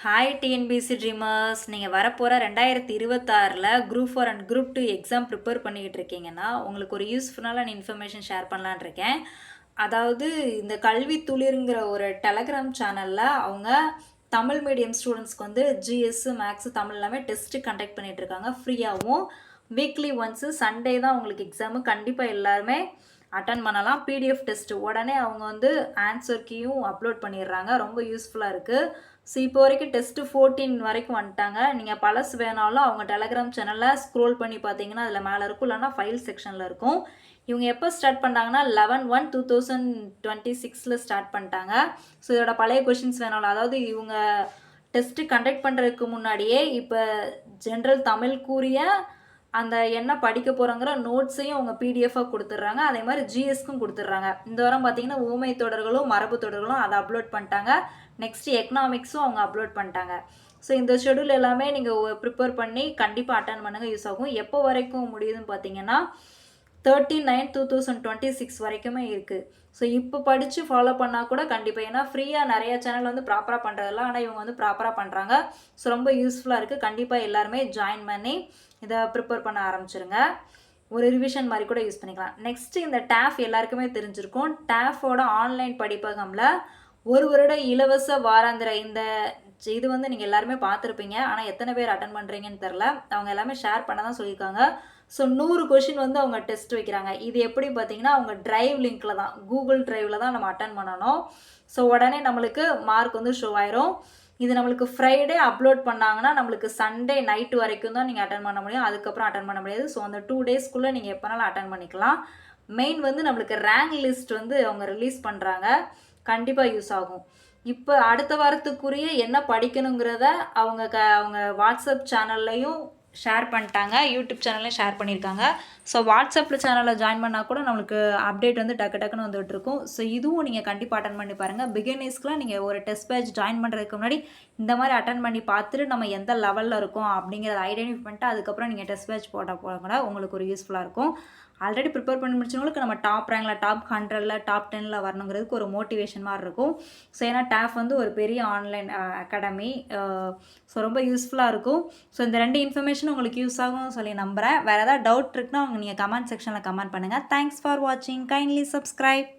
Hi TNPSC dreamers, நீங்கள் வரப்போகிற 2026 group 4 and group 2 exam prepare பண்ணிக்கிட்டு இருக்கீங்கன்னா உங்களுக்கு ஒரு யூஸ்ஃபுல்லான இன்ஃபர்மேஷன் ஷேர் பண்ணலான்னு இருக்கேன். அதாவது இந்த கல்வி துளிருங்கிற ஒரு டெலகிராம் சேனலில் அவங்க தமிழ் மீடியம் ஸ்டூடெண்ட்ஸ்க்கு வந்து ஜிஎஸ் மேக்ஸ் தமிழ் எல்லாமே டெஸ்ட்டு கண்டக்ட் பண்ணிகிட்டு இருக்காங்க ஃப்ரீயாகவும். வீக்லி ஒன்ஸு சண்டே தான் உங்களுக்கு எக்ஸாமு. கண்டிப்பாக எல்லாருமே அட்டன் பண்ணலாம். பிடிஎஃப் டெஸ்ட்டு உடனே அவங்க வந்து ஆன்சர் கீயும் அப்லோட் பண்ணிடுறாங்க. ரொம்ப யூஸ்ஃபுல்லாக இருக்குது. ஸோ இப்போ வரைக்கும் டெஸ்ட்டு 14 வரைக்கும் வந்துட்டாங்க. நீங்கள் பழசு வேணாலும் அவங்க டெலகிராம் சேனலில் ஸ்க்ரோல் பண்ணி பார்த்தீங்கன்னா அதில் மேலே இருக்கும், இல்லைனா ஃபைல் செக்ஷனில் இருக்கும். இவங்க எப்போ ஸ்டார்ட் பண்ணிட்டாங்கன்னா 11/1/2026 ஸ்டார்ட் பண்ணிட்டாங்க. ஸோ இதோட பழைய கொஷின்ஸ் வேணாலும், அதாவது இவங்க டெஸ்ட்டு கண்டக்ட் பண்ணுறதுக்கு முன்னாடியே இப்போ ஜென்ரல் தமிழ் கூறிய அந்த என்ன படிக்க போகிறோங்கிற நோட்ஸையும் அவங்க பிடிஎஃபாக கொடுத்துட்றாங்க. அதே மாதிரி ஜிஎஸ்க்கும் கொடுத்துட்றாங்க. இந்த வாரம் பார்த்தீங்கன்னா ஊமை தொடர்களும் மரபு தொடர்களும் அதை அப்லோட் பண்ணிட்டாங்க. நெக்ஸ்ட்டு எக்கனாமிக்ஸும் அவங்க அப்லோட் பண்ணிட்டாங்க. ஸோ இந்த ஷெடியூல் எல்லாமே நீங்கள் ப்ரிப்பேர் பண்ணி கண்டிப்பாக அட்டன் பண்ணுங்கள், யூஸ் ஆகும். எப்போ வரைக்கும் முடியுதுன்னு பார்த்தீங்கன்னா 13/9/2026 வரைக்குமே இருக்குது. ஸோ இப்போ படித்து ஃபாலோ பண்ணால் கூட கண்டிப்பாக, ஏன்னா ஃப்ரீயாக நிறைய சேனல் வந்து ப்ராப்பராக பண்ணுறதில்ல, ஆனால் இவங்க வந்து ப்ராப்பராக பண்ணுறாங்க. ஸோ ரொம்ப யூஸ்ஃபுல்லாக இருக்குது. கண்டிப்பாக எல்லாருமே ஜாயின் பண்ணி இதை ப்ரிப்பேர் பண்ண ஆரம்பிச்சிருங்க. ஒரு ரிவிஷன் மாதிரி கூட யூஸ் பண்ணிக்கலாம். நெக்ஸ்ட்டு இந்த டேஃப் எல்லாருக்குமே தெரிஞ்சிருக்கும். டேஃபோட ஆன்லைன் படிப்பகமில் ஒரு வருட இலவச வாராந்திர இந்த இது வந்து நீங்கள் எல்லாருமே பார்த்துருப்பீங்க. ஆனால் எத்தனை பேர் அட்டன் பண்ணுறீங்கன்னு தெரில. அவங்க எல்லாமே ஷேர் பண்ண தான் சொல்லியிருக்காங்க. ஸோ 100 கொஷின் வந்து அவங்க டெஸ்ட் வைக்கிறாங்க. இது எப்படி பார்த்தீங்கன்னா அவங்க ட்ரைவ் லிங்க்கில் தான், கூகுள் ட்ரைவில் தான் நம்ம அட்டன் பண்ணணும். ஸோ உடனே நம்மளுக்கு மார்க் வந்து ஷோ ஆயிரும். இது நம்மளுக்கு ஃப்ரைடே அப்லோட் பண்ணாங்கன்னா நம்மளுக்கு சண்டே நைட்டு வரைக்கும் தான் நீங்கள் அட்டன் பண்ண முடியும். அதுக்கப்புறம் அட்டன் பண்ண முடியாது. ஸோ அந்த 2 டேஸ்க்குள்ளே நீங்கள் எப்போனாலும் அட்டன் பண்ணிக்கலாம். மெயின் வந்து நம்மளுக்கு ரேங்க் லிஸ்ட் வந்து அவங்க ரிலீஸ் பண்ணுறாங்க. கண்டிப்பாக யூஸ் ஆகும். இப்போ அடுத்த வாரத்துக்குரிய என்ன படிக்கணுங்கிறத அவங்க வாட்ஸ்அப் சேனல்லையும் ஷேர் பண்ணிட்டாங்க, யூடியூப் சேனல்லையும் ஷேர் பண்ணியிருக்காங்க. ஸோ வாட்ஸ்அப்பில் சேனலில் ஜாயின் பண்ணால் கூட நம்மளுக்கு அப்டேட் வந்து டக்குன்னு வந்துட்டு இருக்கும். ஸோ இதுவும் நீங்கள் கண்டிப்பாக அட்டன் பண்ணி பாருங்கள். பிகினர்ஸ்க்குலாம் நீங்கள் ஒரு டெஸ்ட் பேட்ச் ஜாயின் பண்ணுறதுக்கு முன்னாடி இந்த மாதிரி அட்டன் பண்ணி பார்த்துட்டு நம்ம எந்த லெவலில் இருக்கோம் அப்படிங்கிறத ஐடென்டிஃபை பண்ணிட்டு அதுக்கப்புறம் நீங்கள் டெஸ்ட் பேட்ச் போட்டால் கூட உங்களுக்கு ஒரு யூஸ்ஃபுல்லாக இருக்கும். ஆல்ரெடி ப்ரிப்பேர் பண்ணி முடிச்சவங்களுக்கு நம்ம டாப் ரேங்கில், டாப் 100ல், டாப் 10ல் வரணுங்கிறதுக்கு ஒரு மோட்டிவேஷன் மாதிரி இருக்கும். ஸோ ஏன்னா டேஃப் வந்து ஒரு பெரிய ஆன்லைன் அகாடமி. ஸோ ரொம்ப யூஸ்ஃபுல்லாக இருக்கும். ஸோ இந்த 2 இன்ஃபர்மேஷன் உங்களுக்கு யூஸ் ஆகும்னு சொல்லி நம்புகிறேன். வேறு ஏதாவது டவுட் இருக்குன்னா நீங்கள் கமெண்ட் செக்ஷனில் கமெண்ட் பண்ணுங்கள். தேங்க்ஸ் ஃபார் வாட்சிங். Kindly subscribe.